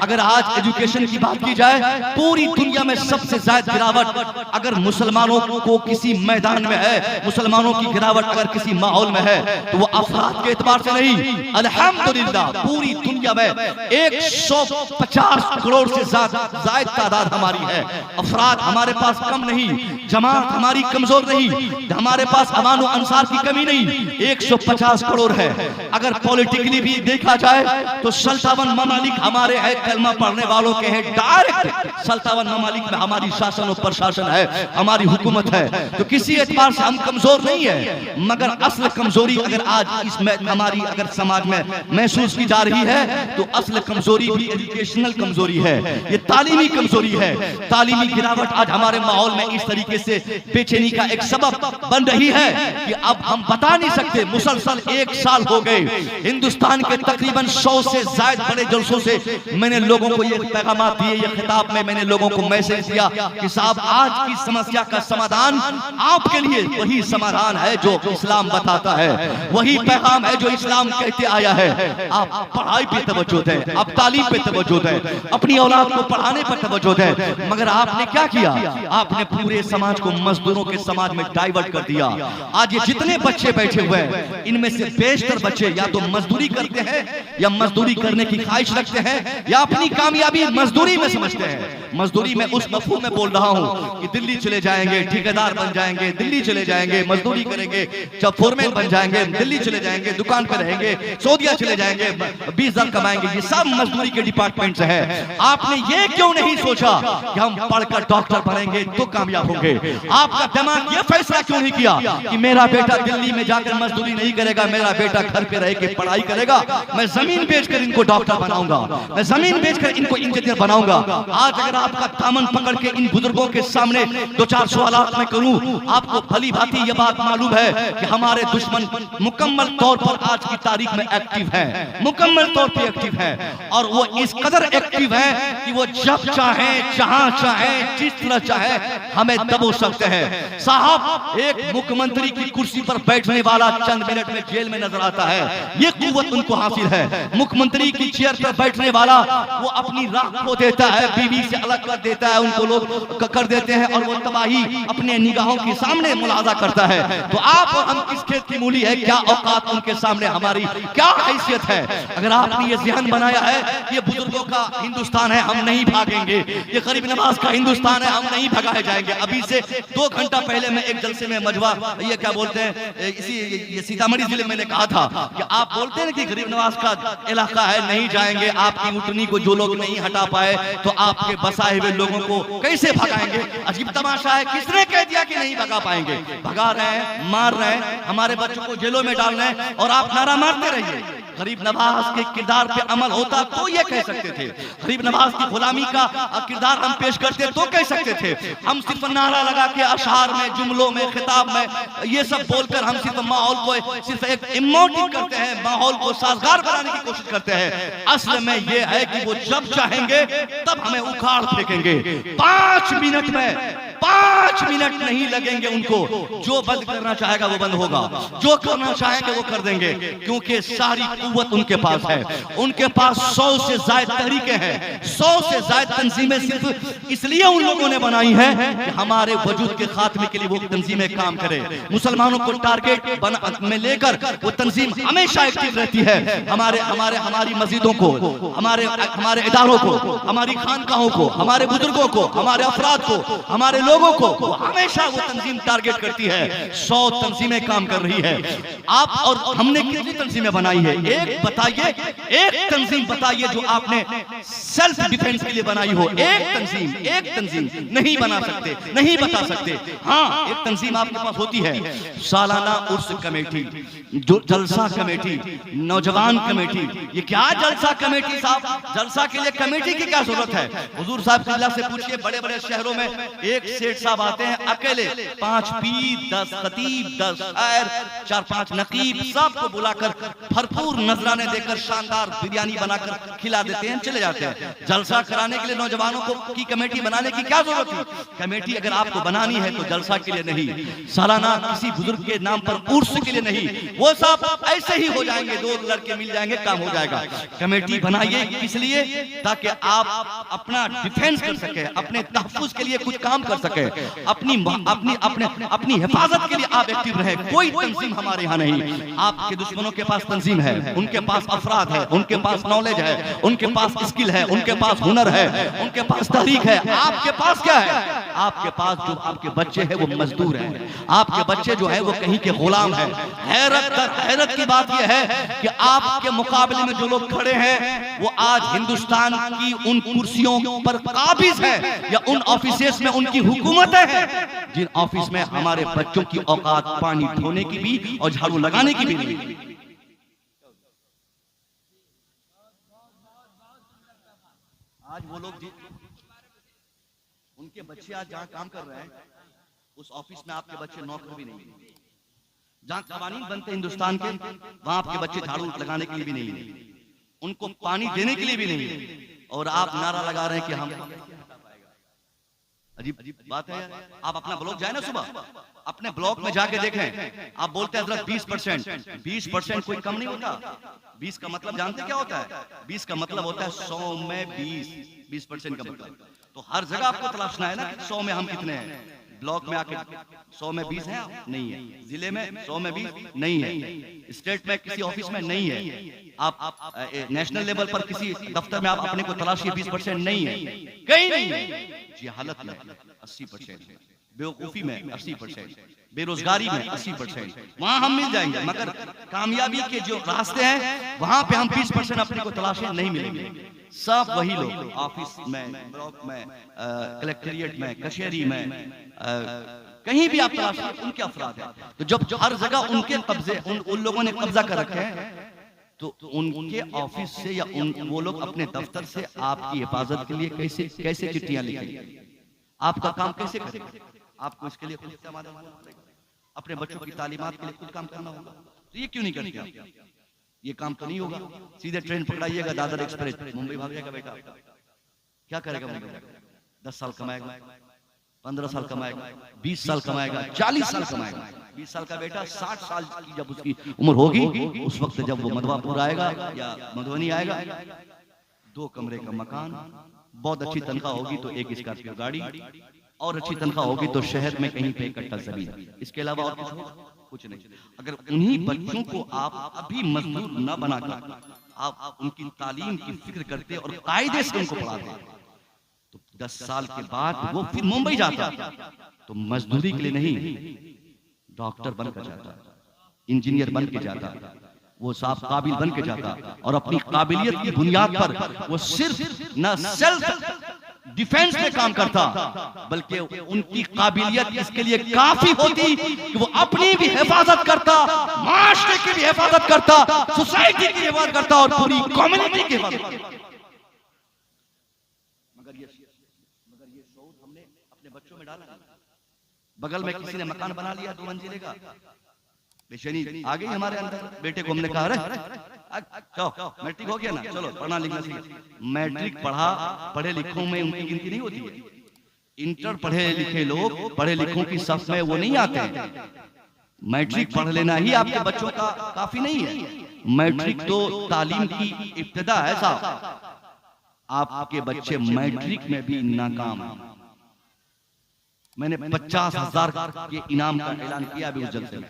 अगर आज एजुकेशन की बात की जाए, पूरी दुनिया में सबसे ज्यादा गिरावट अगर मुसलमानों को किसी मैदान में है, मुसलमानों की गिरावट अगर किसी माहौल में है, तो वो अफराद के एतबार से नहीं, अल्हम्दुलिल्लाह पूरी दुनिया में 150 करोड़ से ज्यादा तादाद हमारी है। अफराद हमारे पास कम नहीं, जमात हमारी कमजोर नहीं, हमारे पास अवानो अंसार की कमी नहीं, 150 करोड़ है। अगर पॉलिटिकली भी देखा जाए तो सल्तावन ममालिक हमारे है, कलमा पढ़ने वालों के हैं, डायरेक्ट सल्तावन ममालिक में हमारी शासन और प्रशासन है, हमारी हुकूमत है। तो किसी एतबार से हम कमजोर नहीं है, मगर असल कमजोरी अगर आज इसमें हमारी अगर समाज में महसूस की जा रही है, तो असल कमजोरी भी एजुकेशनल कमजोरी है, ये तालीमी कमजोरी है। तालीमी गिरावट आज हमारे माहौल में इस तरीके से बेचैनी का एक सबब बन रही है कि अब हम बता नहीं सकते। मुसलसल 1 साल हो गए, हिंदुस्तान के तकरीबन 100 से ज्यादा बड़े जलसों से मैंने लोगों को ये पैगाम दिए, ये खिताब में मैंने लोगों को मैसेज दिया कि साहब आज की समस्या का समाधान आपके लिए वही समाधान है जो इस्लाम बताता है, वही पैगाम है जो इस्लाम कहते आया है। आप पढ़ाई पे तवज्जो दें, आप तालीम पे तवज्जो दें, अपनी औलाद को पढ़ाने पर तवज्जो दें। मगर आपने क्या किया, आपने पूरे समाज को मजदूरों के समाज में डाइवर्ट कर दिया। आज ये जितने बच्चे बैठे हुए हैं, इनमें से बेशतर बच्चे या तो मजदूरी करते हैं, या मजदूरी करने की ख्वाहिश रखते हैं, या अपनी कामयाबी मजदूरी में समझते हैं। मजदूरी में उस मफहूम में बोल रहा हूं कि दिल्ली चले जाएंगे, ठेकेदार बन जाएंगे, दिल्ली चले जाएंगे, मजदूरी करेंगे, जब फोरमैन बन जाएंगे दिल्ली चले जाएंगे, दुकान पर रहेंगे, सऊदीया चले जाएंगे, 20,000 कमाएंगे। ये सब मजदूरी के डिपार्टमेंट है। आपने ये क्यों नहीं सोचा कि हम पढ़कर डॉक्टर बनेंगे तो कामयाब होंगे? आपका दिमाग ये फैसला क्यों नहीं किया कि मेरा बेटा दिल्ली में जाकर मजदूरी नहीं करेगा, मेरा बेटा घर पे रह के पढ़ाई करेगा, मैं जमीन बेचकर इनको डॉक्टर बनाऊंगा, मैं जमीन बेचकर इनको इंजीनियर बनाऊंगा। आज अगर आपका दामन पकड़ के इन बुजुर्गों के सामने 2-4 सवालात मैं करूं, आपको भली भांति ये बात मालूम है कि हमारे दुश्मन मुकम्मल तौर पर आज की तारीख में एक्टिव है, मुकम्मल तौर पर एक्टिव है, और वो इस कदर एक्टिव है कि वो जब चाहे, जहां चाहे, जिस तरह चाहे हमें दबो सकते हैं। साहब, एक मुख्यमंत्री की कुर्सी पर बैठने वाला चंद मिनट में जेल में नजर आता है, ये कुव्वत उनको हासिल है। मुख्यमंत्री की चेयर पर बैठने वाला वो अपनी राह खो देता है, बीवी से अलग कर देता है, उनको लोग कर देते हैं, और वो तबाही अपने निगाहों के सामने मुलाजा करता है। तो आप और हम किस खेत की मूली है, क्या औकात उनके सामने हमारी क्या हैसियत है? अगर आपने ये ज़हन बनाया है ये बुजुर्गों का हिंदुस्तान है, हम नहीं भागेंगे, ये गरीब नवाज का हिंदुस्तान है, हम नहीं भगाए जाएंगे। अभी से 2 घंटा पहले मैं एक जलसे में मजवा, ये क्या बोलते हैं, ये सीतामढ़ी जिले में मैंने कहा था कि आप बोलते हैं कि गरीब नवाज का इलाका है, नहीं जाएंगे, आपकी उठनी को जो लोग नहीं हटा पाए तो आपके बसाए हुए लोगों को कैसे भगाएंगे? अजीब तमाशा है, किसने कह दिया कि नहीं भगा पाएंगे? भगा रहे हैं, मार रहे हैं, हमारे बच्चों को जेलों में डाल रहे हैं, और आप नारा मारते रहिए। गरीब नवाज के किरदार पे अमल होता तो ये कह सकते थे, गरीब नवाज की गुलामी का किरदार हम पेश करते तो कह सकते थे। हम सिर्फ नारा लगा के अशआर में, जुमलों में, खिताब में ये सब बोलकर हम सिर्फ माहौल को सिर्फ एक इमोटिव करते हैं, माहौल को साजगार बनाने की कोशिश करते हैं। असल में ये है कि वो जब चाहेंगे तब हमें उखाड़ फेंकेंगे। 5 मिनट में 5 मिनट नहीं लगेंगे उनको, जो बंद करना चाहेगा वो बंद होगा, जो करना चाहेंगे वो कर देंगे, क्योंकि सारी कुव्वत उनके पास है। उनके पास 100 से ज्यादा तहरीकें हैं, 100 से ज्यादा तंजीमें सिर्फ इसलिए उन लोगों ने बनाई है कि हमारे वजूद के खात्मे के लिए वो तंजीमें काम करें। मुसलमानों को टारगेट में लेकर वो तंजीम हमेशा एक्टिव रहती है। हमारी मस्जिदों को, हमारे इदारों को, हमारी खानकाहों को, हमारे बुजुर्गों को, हमारे अफराद को, हमारे लोगों को हमेशा वो तंजीम टारगेट करती है। 100 तंजीमें काम कर रही है। आप और हमने कितनी तंजीमें बनाई है? एक बताइए, एक तंजीम बताइए जो आपने सेल्फ डिफेंस के लिए बनाई हो। एक तंजीम नहीं बना सकते, नहीं बता सकते। हाँ, एक तंजीम आपके पास होती है, सालाना उर्स कमेटी, जो जलसा कमेटी, नौजवान कमेटी। ये क्या जलसा कमेटी साहब? जलसा के लिए कमेटी की क्या जरूरत है? हुजूर साहब किबला से पूछिए, बड़े बड़े शहरों में 1 सेठ साहब आते हैं अकेले, 5 पीर, 10 खतीब, 10 शायर, 4-5 नकीब, सबको बुलाकर भरपूर नजराने देकर शानदार बिरयानी बनाकर खिला देते हैं, चले जाते हैं। जलसा कराने के लिए नौजवानों को की कमेटी बनाने की क्या जरूरत थी? कमेटी अगर आपको बनानी है तो जलसा के लिए नहीं, सालाना किसी बुजुर्ग के नाम पर उर्स के लिए नहीं, वो सब ऐसे ही हो जाएंगे, 2 लड़के मिल जाएंगे, काम हो जाएगा। कमेटी बनाइए किस लिए? ताकि आप अपना डिफेंस कर सके, अपने तहफ्फुज के लिए कुछ काम कर सके, अपनी हिफाजत के लिए आप एक्टिव रहे। कोई तंजीम हमारे यहाँ नहीं। आपके दुश्मनों के पास तंजीम है, उनके पास अफराद है, उनके पास नॉलेज है, उनके पास स्किल है, उनके पास हुनर है, उनके पास तहरीक है। आपके पास क्या है? आपके पास जो आपके बच्चे हैं वो मजदूर हैं, आपके बच्चे जो है वो कहीं के गुलाम हैं। हैरत की बात यह है कि आपके मुकाबले में जो लोग खड़े हैं वो आज हिंदुस्तान की उन कुर्सियों पर काबिज है या उन ऑफिसेस में उनकी हुकूमतें हैं जिन ऑफिस में हमारे बच्चों की औकात पानी धोने की भी और झाड़ू लगाने की भी नहीं। आज वो लोग उनके बच्चे आज जहां काम कर रहे हैं उस ऑफिस में आपके बच्चे नौकर भी नहीं है। जहां कवानीन बनते हिंदुस्तान के वहां आपके बच्चे झाड़ू लगाने के लिए भी नहीं है, उनको पानी देने के लिए भी नहीं है, और आप नारा लगा रहे हैं कि हम। अजीब बात है यार। आप अपना ब्लॉक जाए ना, सुबह अपने ब्लॉक में जाके देखें, आप बोलते हैं 20%, 20% कोई कम नहीं होता। 20 का मतलब जानते क्या होता है? 20 का मतलब होता है 100 में 20% का मतलब। तो हर जगह आपको तलाशना है ना, 100 में हम कितने हैं। ब्लॉक में आके 100 में 20 है, नहीं है। जिले में 100 में 20 नहीं है। स्टेट में किसी ऑफिस में नहीं है। आप नेशनल लेवल पर किसी दफ्तर में आप अपने को तलाशिए, 20% नहीं है, कहीं नहीं है। जी हालत में 80%, बेवकूफी में 80%, बेरोजगारी में 80%, वहां हम मिल जाएंगे। मगर कामयाबी के जो रास्ते हैं वहां पे हम 20% अपने को तलाशे नहीं मिलेंगे। सब वही लोग ऑफिस में, ब्लॉक में, कलेक्ट्रेट में, कचहरी में, कहीं भी आप तलाशिए उनके अफराद हैं। तो जब हर जगह उनके कब्जे, उन लोगों ने कब्जा कर रखे हैं, तो उनके ऑफिस से या वो लोग अपने दफ्तर से आपकी हिफाजत के लिए कैसे चिट्ठियां लिखेंगे? आपका काम कैसे करेंगे? आपको इसके लिए खुद समाधान करना पड़ेगा। अपने बच्चों की तालीमात के लिए खुद काम करना होगा। तो ये क्यों नहीं करते आप? ये काम तो नहीं होगा। सीधे ट्रेन पकड़ाइएगा, दादर एक्सप्रेस, मुंबई भाग जाएगा बेटा। क्या करेगा मुंबई? 10 साल कमाएगा, 15 साल कमाएगा, 20 साल कमाएगा, 40 साल कमाएगा। 20 साल का बेटा 60 साल की जब उसकी उम्र होगी, उस वक्त जब वो मधवापुर आएगा या मधुबनी आएगा, 2 कमरे का मकान, बहुत अच्छी तनख्वाह होगी तो 1 स्कॉर्पियो गाड़ी, और अच्छी तनख्वाह होगी तो शहर में कहीं पे 1 कट्टा जमीन। इसके अलावा और कुछ नहीं। अगर उन्हीं बच्चों को आप अभी मजदूर न बनाकर आप उनकी तालीम की फिक्र करते और कायदे से उनको पढ़ाते, तो 10 साल के बाद वो फिर मुंबई जाता, तो मजदूरी के लिए नहीं, डॉक्टर बनकर जाता, इंजीनियर बन के जाता, वो साहब काबिल बन के जाता, और अपनी काबिलियत की बुनियाद पर वो सिर्फ न सेल्फ डिफेंस में काम करता, बल्कि उनकी काबिलियत इसके लिए काफी होती कि वो अपनी भी हिफाजत करता, माशरे की भी हिफाजत करता, सोसाइटी की हिफाजत करता और पूरी कम्युनिटी की हिफाजत करता। मगर ये शऊर हमने अपने बच्चों में डाला। बगल में किसी ने मकान बना लिया 2 मंजिले का, बेचैनी आ गई हमारे अंदर। बेटे को हमने कहा, अरे मैट्रिक हो गया ना, चलो पढ़ना लिखना सीख। मैट्रिक पढ़े लिखों में उनकी गिनती नहीं होती है। इंटर पढ़े लिखे लोग पढ़े लिखों की सफ में वो नहीं आते हैं। मैट्रिक पढ़ लेना ही आपके बच्चों का काफी नहीं है। मैट्रिक तो तालीम की इब्तिदा है साहब। आपके बच्चे मैट्रिक में भी नाकाम हैं। मैंने 50,000 के इनाम का ऐलान किया अभी उस जलसे में।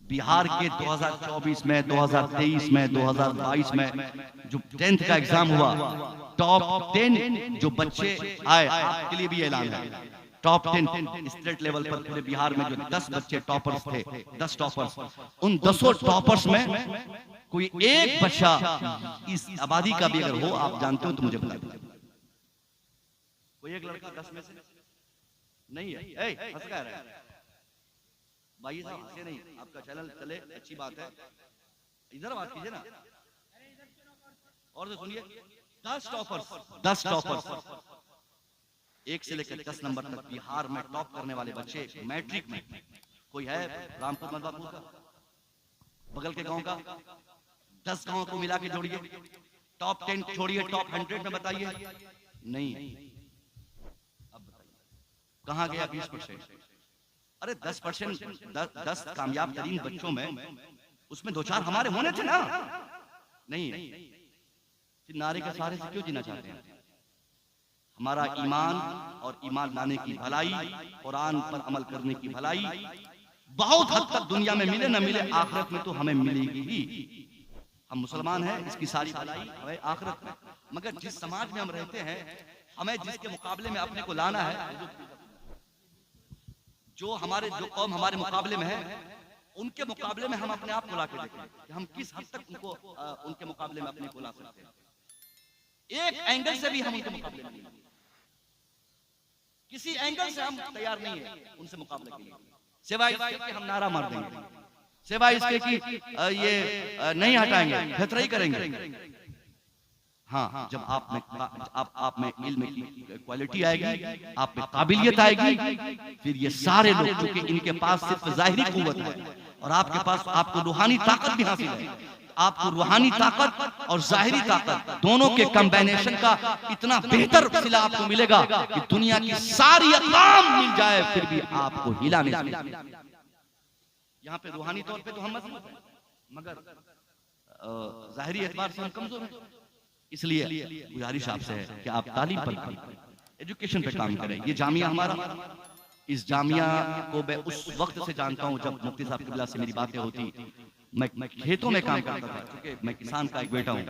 बिहार के 2024 में, 2023 में, 2022 में जो 10th का एग्जाम हुआ, टॉप 10 जो बच्चे आए, आपके लिए भी ऐलान है। टॉप 10 स्टेट लेवल पर पूरे बिहार में जो 10 बच्चे टॉपर्स थे, 10 टॉपर्स, उन 10 टॉपर्स में कोई एक बच्चा इस आबादी का भी अगर हो, आप जानते हो तो मुझे बता दीजिए। कोई एक लड़का 10 में से नहीं है। हंस क्या रहा है भाई साहब? हंसे नहीं, आपका चैनल चले, अच्छी बात है। इधर बात कीजिए ना, और तो सुनिए। 10 टॉपर्स 1 से लेकर 10 नंबर तक बिहार में टॉप करने वाले बच्चे मैट्रिक में कोई है? रामपुर मधुपुर का, बगल के गांव का, 10 गांव को मिला के जोड़िए, टॉप 10 छोड़िए, टॉप 100 में बताइए। नहीं। अब बताइए कहां गया 20%? अरे 10%, 10 कामयाब तरीन बच्चों में उसमें 2-4 हमारे होने थे ना। नहीं, नारे के सहारे से क्यों जीना चाहते हैं? हमारा ईमान और ईमान लाने की भलाई, कुरान पर अमल करने की भलाई बहुत हद तक दुनिया में मिले न मिले, आखिरत में तो हमें मिलेगी ही। हम मुसलमान हैं, इसकी सारी भलाई हमें आखिरत में। मगर जिस समाज में हम रहते हैं, हमें जिसके मुकाबले में अपने को लाना है, जो कौम हमारे मुकाबले में है, उनके मुकाबले में हम अपने आप को ला के देखें कि हम किस हद तक उनके मुकाबले में अपने को ला सकते हैं। एक एंगल से भी हम उनके मुकाबले में नहीं, किसी एंगल से हम तैयार नहीं है उनसे मुकाबले के लिए, सिवाय इसके कि हम नारा मार देंगे, सिवाय इसके कि ये नहीं हटाएंगे, खतरा ही करेंगे। हाँ, जब आप में इल्म की क्वालिटी आएगी, आप में काबिलियत आएगी, फिर ये सारे लोग, क्योंकि इनके पास सिर्फ जाहिरी कुव्वत है और आपके पास आपको रूहानी ताकत भी हासिल है, आपको रूहानी ताकत और जाहिरी ताकत दोनों के कॉम्बिनेशन का इतना बेहतर सिला आपको मिलेगा कि दुनिया की सारी अक़वाम मिल जाए फिर भी आपको हिला नहीं सकती। यहाँ पे रूहानी तौर पे तो हम मजबूत हैं, मगर जाहिरी एतबार से हम कमजोर हैं। इसलिए गुजारिश आपसे है कि आप तालीम पर, एजुकेशन पे काम करें। ये जामिया हमारा, इस जामिया को मैं उस वक्त से जानता हूँ जब मुफ्ती साहब किबला से मेरी बातें होती। मैं खेतों में काम करता था, क्योंकि मैं किसान का एक बेटा हूँ।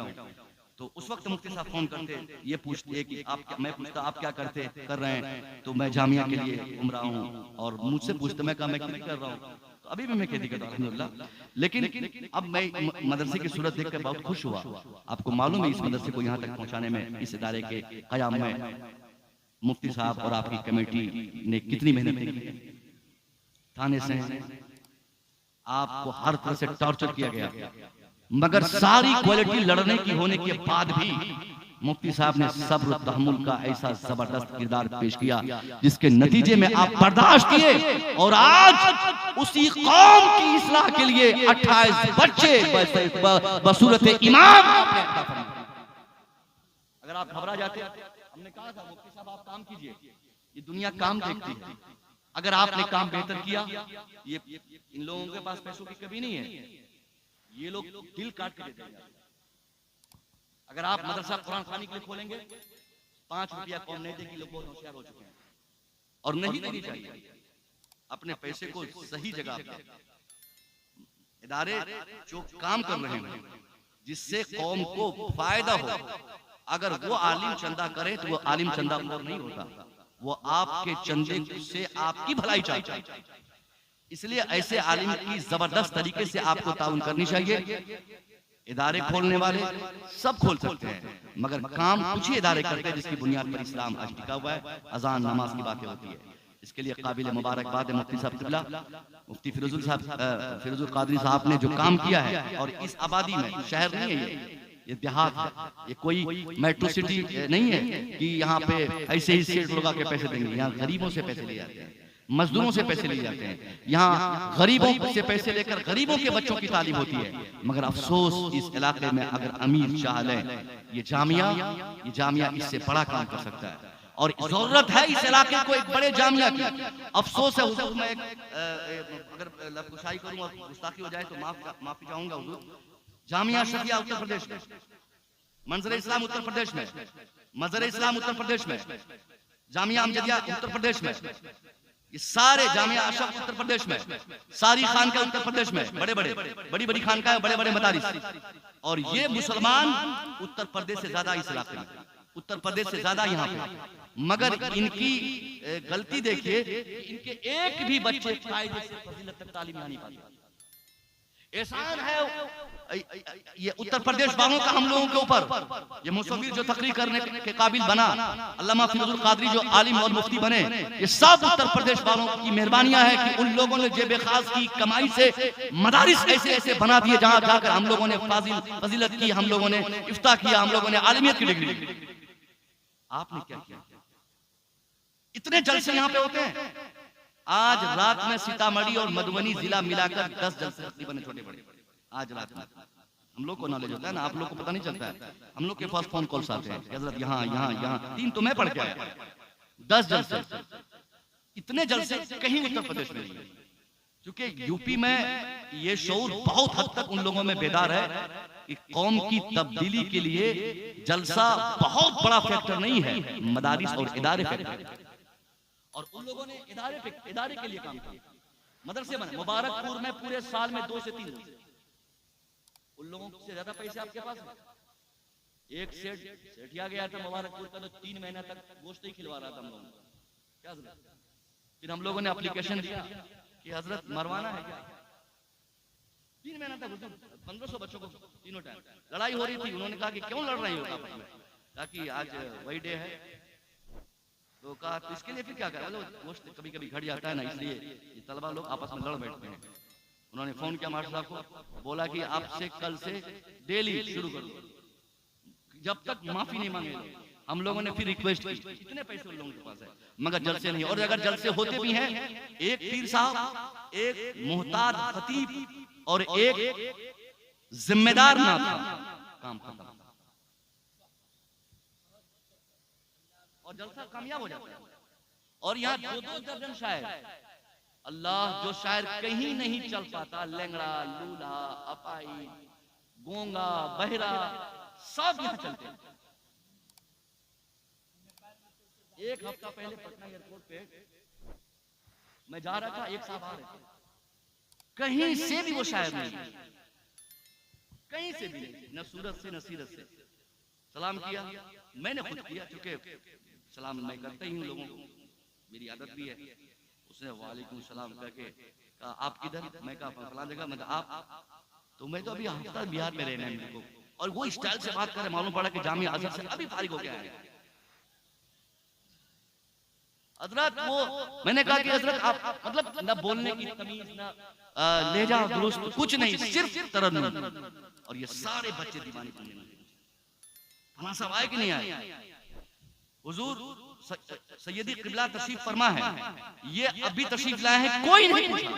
तो उस वक्त मुफ्ती साहब फोन करते, ये पूछते कि मैं पूछता आप क्या कर रहे हैं, तो मैं जामिया के लिए घूम रहा हूँ, और मुझसे पूछते, मैं कहा मैं खेती कर रहा हूँ। तो अभी भी मैं खेती करता हूँ अल्हम्दुलिल्लाह। लेकिन अब मैं मदरसे की सूरत देखकर बहुत खुश हुआ। आपको मालूम है इस मदरसे को यहाँ तक पहुँचाने में, इस इदारे के क़याम में मुफ्ती साहब और आपकी कमेटी ने कितनी मेहनत की। थाने से आपको हर तरह से टॉर्चर किया गया, मगर सारी क्वालिटी लड़ने की होने के बाद भी मुफ्ती साहब ने सब्र तहम्मुल का ऐसा जबरदस्त किरदार पेश किया, जिसके नतीजे में आप बर्दाश्त किए और आज उसी कौम की इस्लाह के लिए 28 बच्चे बसूरत इमाम आपने अता फरमाए। अगर आप घबरा जाते, हमने कहा था मुफ्ती साहब आप काम कीजिए, ये दुनिया काम देखती है। अगर आपने काम बेहतर किया, ये इन लोगों के पास पैसों की कमी नहीं है, ये लोग दिल काट के देते हैं। अगर आप मदरसा कुरान खानी के लिए खोलेंगे, 5 रुपया कौन नहीं देगी, लोग बहुत होशियार हो चुके हैं और नहीं देनी चाहिए। अपने पैसे को सही जगह पे, इदारे जो काम कर रहे हैं जिससे कौम को फायदा हो, अगर वो आलिम चंदा करे तो वो आलिम चंदा खोर नहीं होता, वो आपके चंदे से आपकी भलाई चाहता है। इसलिए ऐसे आलिम की जबरदस्त तरीके से आपको ताउन करनी चाहिए। इदारे खोलने वाले सब खोल सकते हैं, मगर काम कुछ ही इदारे करते हैं जिसकी बुनियाद पर इस्लाम आज टिका हुआ है। अजान नमाज की बातें होती है, इसके लिए काबिल मुबारकबाद है मुफ्ती साहब किबला, मुफ्ती फिरोजुल कादरी साहब ने जो काम किया है। और इस आबादी में, शहर नहीं है ये देहात है, ये कोई मेट्रो सिटी नहीं है कि यहाँ पे ऐसे ही सेठ लोग के पैसे देंगे। यहाँ गरीबों से पैसे लिए जाते हैं, मजदूरों से पैसे लिए जाते हैं, यहाँ गरीबों से पैसे लेकर गरीबों के बच्चों की तालीम होती है। मगर अफसोस इस इलाके में अगर अमीर चाह ले, ये जामिया इससे बड़ा काम कर सकता है और जरूरत है इस इलाके को एक बड़े जामिया की। अफसोस है हुजूर, मैं अगर लफ्ज़ करूँ और गुस्ताखी हो जाए तो माफी चाहूंगा हुजूर। जामिया शफिया उत्तर प्रदेश में, मंजर इस्लाम उत्तर प्रदेश में, मजर इस्लाम उत्तर प्रदेश में, जामिया अमजदिया उत्तर प्रदेश में, ये सारे जामिया अशरफ उत्तर प्रदेश में, सारी खानका उत्तर प्रदेश में, बड़ी बड़ी खानका बड़े बड़े मदारिस। और ये मुसलमान उत्तर प्रदेश से ज्यादा इस इलाके में, उत्तर प्रदेश से ज्यादा यहाँ पे। मगर इनकी गलती देखिए, इनके एक भी बच्चे कायदे से फजीलत तक तालीम नहीं पाते। एहसान है ये उत्तर प्रदेश वालों का हम लोगों के ऊपर। ये मुसव्विर जो तकरीर करने के काबिल बना, अल्लामा फिरोजुल कादरी जो आलिम और मुफ्ती बने, ये सब उत्तर प्रदेश वालों की मेहरबानियां है कि उन लोगों ने जेब खास की कमाई से मदारिस ऐसे ऐसे बना दिए जहां जाकर हम लोगों ने फजीलत की, हम लोगों ने इफ्ता किया, हम लोगों ने आलिमियत की डिग्री। आपने क्या किया? इतने जलसे यहाँ पे होते हैं। आज रात में सीतामढ़ी और मधुबनी जिला मिलाकर 10 जलसे तकरीबन छोटे बड़े आज रात में। हम लोग को नॉलेज होता है ना, आप लोग को पता नहीं चलता है। हम लोग के पास फोन कॉल्स आते हैं, हजरत यहाँ यहाँ यहाँ 3 तो मैं पढ़ के आया, 10 जलसे। इतने जलसे कहीं उत्तर प्रदेश में नहीं है, क्योंकि यूपी में ये शऊर बहुत हद तक उन लोगों में बेदार है कि कौम की तब्दीली के लिए जलसा बहुत बड़ा फैक्टर नहीं है, मदारिस और इदारे फैक्टर। और उन लोगों ने इदारे के लिए काम किया, मदरसे बने। मुबारकपुर में पूरे साल में 2 से 3 उन लोगों से ज्यादा पैसे आपके पास है। एक सेठिया गया था मुबारकपुर का, तो 3 महीना तक गोश्त ही खिलवा रहा था हम लोगों को। क्या फिर हम लोगों ने एप्लीकेशन दिया कि हजरत मरवाना है क्या। 3 महीना तक 1500 बच्चों को तीनों टाइम लड़ाई हो रही थी। उन्होंने कहा कि क्यों लड़ रही हो आपस में, ताकि आज वही डे है। तो कहा तो इसके लिए फिर क्या करें, मतलब गोश्त कभी कभी घट जाता है ना, इसलिए ये तलबा लोग आपस में लड़ बैठते हैं। उन्होंने फोन किया मास्टर साहब को, बोला कि आपसे कल से डेली शुरू कर दो, जब तक माफी नहीं मांगे। हम लोगों ने फिर रिक्वेस्ट की, इतने पैसे उन लोगों के पास है मगर जलसे नहीं। और अगर जलसे होते भी हैं, एक पीर साहब, एक मुहताज खतीब और एक जिम्मेदार ना था, काम खत्म और जलसा कामयाब हो जाता है। और यहाँ 2-2 दर्जन शायर, अल्लाह जो शायर कहीं नहीं चल पाता, लंगड़ा, लूला, अपाई, गूंगा, बहरा, सब यहाँ चलते हैं। एक हफ्ता पहले पटना एयरपोर्ट पे मैं जा रहा था, एक साहब आ रहे थे, कहीं से भी वो शायर नहीं, कहीं से भी नहीं, न सूरत से न सीरत से। सलाम किया, मैंने खुद किया, चूंकि सलाम मैं करता ही हूँ लोगों को, मेरी आदत भी है। उसने वालेकुम सलाम करके कहा आप किधर, मैं कहा फलां जगह। मतलब आप, तो मैं तो अभी हफ्ता बिहार में रहना है मेरे को, और वो स्टाइल से बात करे, मालूम पड़ा कि जामिया अजहर से अभी फारिग हो गया है। हजरत वो मैंने कहा कि हजरत आप मतलब न बोलने की तमीज, न लहजा दुरुस्त, कुछ नहीं, सिर्फ तरन्नुम। और ये सारे बच्चे दीवाने करने लगे। फलां साहब आए कि नहीं आए, हुजूर सैयदी किबला तशरीफ फरमा है, ये अभी तशरीफ लाए हैं, कोई नहीं पूछा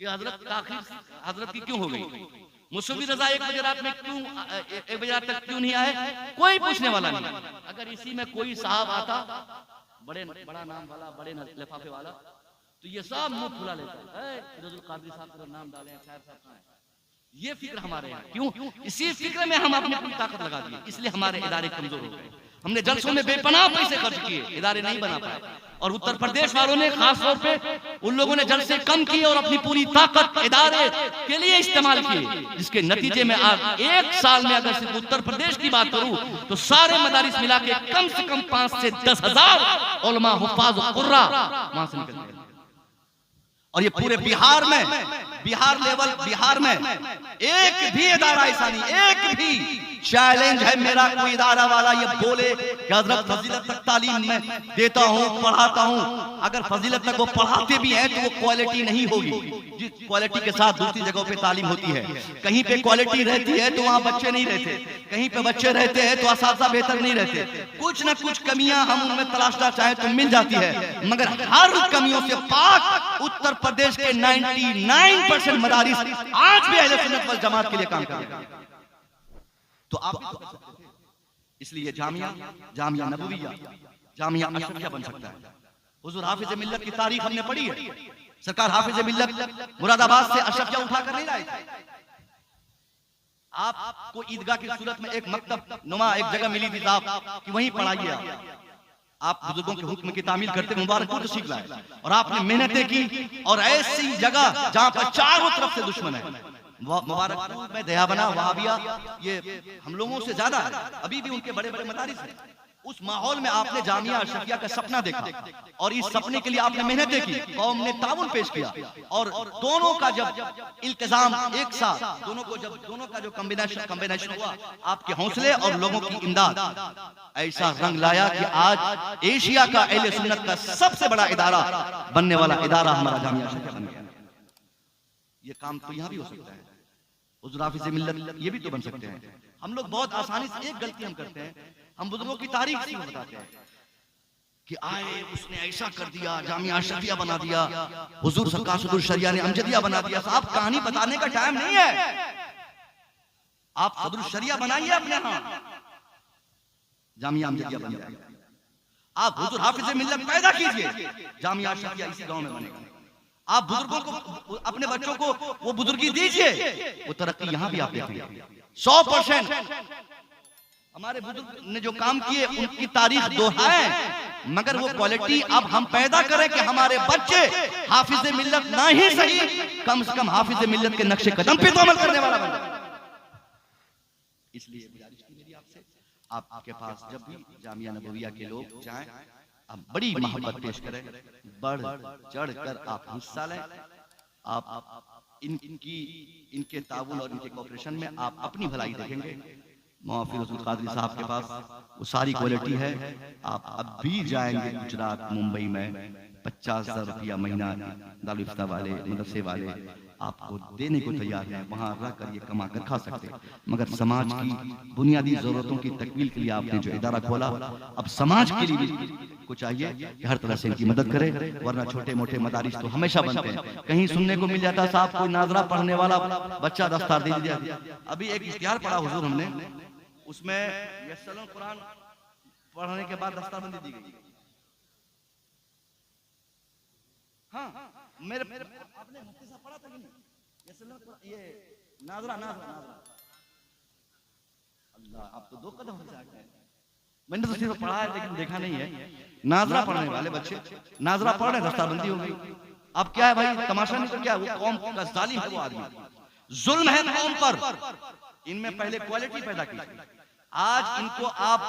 कि हजरत ताखीर हजरत की क्यों हो गई, मुसव्वी रजा 1 बजे रात में क्यों 1 बजे रात तक क्यों नहीं आए, कोई पूछने वाला नहीं। अगर इसी में कोई साहब आता, बड़ा नाम वाला, बड़े लिफाफे वाला, तो ये सब मुंह फुला लेता है, फिरोजुल कादरी साहब का नाम डालें, शायर साहब का है। ये फिक्र हमारे यहाँ क्यों, इसी फिक्र में हम अपनी पूरी ताकत लगा दी, इसलिए हमारे इदारे कमजोर हो गए। हमने जलसों में बेपनाह पैसे खर्च किए, इदारे नहीं बना पाए। और उत्तर प्रदेश वालों ने खास तौर पे उन लोगों ने जलसे कम किए और अपनी पूरी ताकत इदारे के लिए इस्तेमाल किए, जिसके नतीजे में आज 1 साल में अगर सिर्फ उत्तर प्रदेश की बात करूं तो सारे मदारिस मिला के कम से कम 5 से 10 हजार उलमा, हुफ्फाज और कुर्रा वहां से निकल गए। और ये पूरे बिहार में, बिहार लेवल, बिहार में एक भी इदारा ऐसा नहीं, एक भी चैलेंज है मेरा, कोई इदारा वाला ये बोले कि हजरत फजीलत तक तालीम में देता हूँ, पढ़ाता हूँ। अगर फजीलत तक वो पढ़ाते भी हैं तो वो क्वालिटी नहीं होगी जिस क्वालिटी के साथ दूसरी जगहों पे तालीम होती है। कहीं पे क्वालिटी रहती है तो वहाँ बच्चे नहीं रहते, कहीं पे बच्चे रहते हैं तो असातिज़ा बेहतर नहीं रहते। कुछ न कुछ कमियां हम उनमें तलाशना चाहे तो मिल जाती है, मगर हर कमियों से पाक उत्तर प्रदेश के 99% मदारिस आज भी अहले सुन्नत वल जमात के लिए काम कर रहे हैं। तो आप इसलिए जामिया नबविया, जामिया अशरफिया बन सकता है। हुजूर हाफिज मिल्लत की तारीख हमने पढ़ी है, सरकार हाफिज मिल्लत मुरादाबाद से अशरफिया उठाकर नहीं लाए थे। आपको ईदगाह की सूरत में एक मकतब नुमा एक जगह मिली थी साहब कि वहीं पढ़ाइए। आप बुजुर्गों के हुक्म की तामील करते मुबारकपुर सीख लाए, और आपने मेहनतें की, और ऐसी जगह जहां पर चारों तरफ से दुश्मन है, मुबारकपुर में दयाबना वहाबिया ये हम लोगों से ज्यादा है, अभी भी उनके बड़े बड़े मदारिस हैं। उस माहौल में आपने जामिया अशरफिया का सपना देखा, और इस सपने के लिए आपने मेहनतें की, कौम ने ताउन पेश किया, और दोनों का जब इल्तिजाम एक साथ, दोनों का जो कॉम्बिनेशन हुआ, आपके हौसले और लोगों की इमदाद ऐसा रंग लाया कि आज एशिया का अहले सुन्नत का सबसे बड़ा इदारा बनने वाला इदारा हमारा जामिया अशरफिया बन गया। ये काम तो यहाँ भी हो सकता है, हुजूर हाफिज मिल्लत ये भी तो बन सकते हैं। हम लोग बहुत आसानी से एक गलती हम करते हैं, हम बुजुर्गों की तारीख से बताते हैं। कि आए उसने ऐसा कर दिया, जामिया अशरफिया बना दिया, हुजूर सरकार सदरुल शरिया ने अमजदिया बना दिया। साहब कहानी बताने का टाइम नहीं है। आप सदरुल शरिया बनाइए अपने यहाँ, जामिया अमजदिया बन जाए। आप हुजूर हाफिज मिल्लत पैदा कीजिए, जामिया अशरफिया इसी गांव में बनेगा। आप बुजुर्गों को, अपने बच्चों को वो बुजुर्गी दीजिए, वो तरक्की यहाँ भी आप देखेंगे 100%। हमारे बुजुर्ग ने जो काम किए उनकी तारीख दोहराए, मगर वो क्वालिटी अब हम पैदा करें कि हमारे बच्चे हाफिज मिल्लत ना ही सही, कम से कम हाफिज मिल्लत के नक्शे कदम पे तो अमल करने वाला बने। इसलिए गुजारिश की मेरी आपसे, आपके पास जब भी जामिया नबविया के लोग जाएं, आप बड़ी मोहब्बत पेश करें, बढ़ चढ़ कर आप हिस्सा लें। आप इनके ताउन और इनके कोऑपरेशन में आप अपनी भलाई देखेंगे। मौफी रसूल कादरी साहब के पास वो सारी क्वालिटी है। आप अब भी जाएंगे गुजरात, मुंबई में 50,000 रुपया महीना दारुल इफ्ता वाले, मदरसे वाले आपको देने को तैयार हैं। वहाँ रह कर ये कमा कर खा सकते हैं, मगर समाज की बुनियादी जरूरतों की तकमील के लिए आपने जो इदारा खोला, अब समाज के लिए भी को चाहिए कि हर तरह से इनकी मदद करे, वरना छोटे मोटे मदारिस तो हमेशा बनते हैं। कहीं सुनने को मिल जाता साहब कोई नाजरा पढ़ने वाला बच्चा दस्तार दे दिया। अभी एक इश्तिहार पढ़ा हुजूर हमने, उसमें यस्सलम कुरान पढ़ने के बाद दस्तारबंदी दी गई। हाँ, मेरे आपने मुफ्ती साहब पढ़ा था कि नहीं? ये नाजरा नाजरा नाजरा अल्लाह, आप तो 2 कदम से आगे हैं। मैंने तो सिर्फ पढ़ा है लेकिन देखा नहीं है। नाजरा पढ़ने वाले बच्चे नाजरा पढ़ रहे, दस्तारबंदी हो गई। अब क्या है भाई, तमाशा नहीं तो क्या, वो कौम का जालिम है, वो आदमी जुल्म है कौम पर। इनमें पहले क्वालिटी पैदा की, आज इनको आप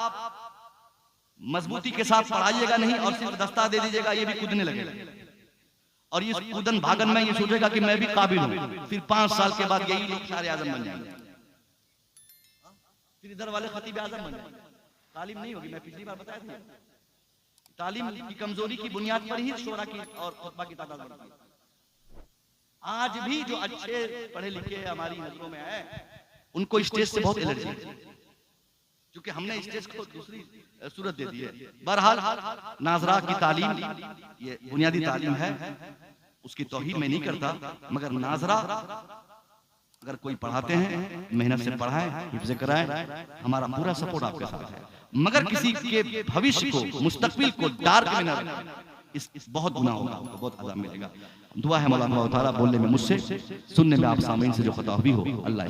मजबूती के साथ पढ़ाइएगा नहीं और सिर्फ दस्ता दे दीजिएगा, ये भी कूदने लगेगा। और इस कूदन भागन में ये सोचेगा कि मैं भी काबिल हूं, फिर 5 साल के बाद यही लोग शायर आजम बन जाएंगे, फिर इधर वाले खतीब आजम बन जाएंगे। तालीम नहीं होगी। मैं पिछली बार बताया था, तालीम की कमजोरी की बुनियाद पर ही शोरा की और खुतबा की तादाद बढ़ती है। आज भी जो अच्छे पढ़े लिखे हमारी नजरों में है, उनको स्टेज से बहुत एलर्जी है, क्योंकि हमने स्टेज को दूसरी सूरत दे दी है। बहरहाल नाजरा की तालीम ये बुनियादी तालीम है, उसकी तौहीन में नहीं करता, मगर नाजरा अगर कोई पढ़ाते हैं, मेहनत से पढ़ाएं, हिफ्ज़ कराएं, हमारा पूरा सपोर्ट आपके साथ है। मगर किसी के भविष्य को, मुस्तकबिल को डार्क में न रखें, इस बहुत गुनाह होगा, आपको बहुत अज़ाब मिलेगा। दुआ है मौला ताला बोलने में मुझसे, सुनने में आप सामीन से जो खता भी हो, अल्लाह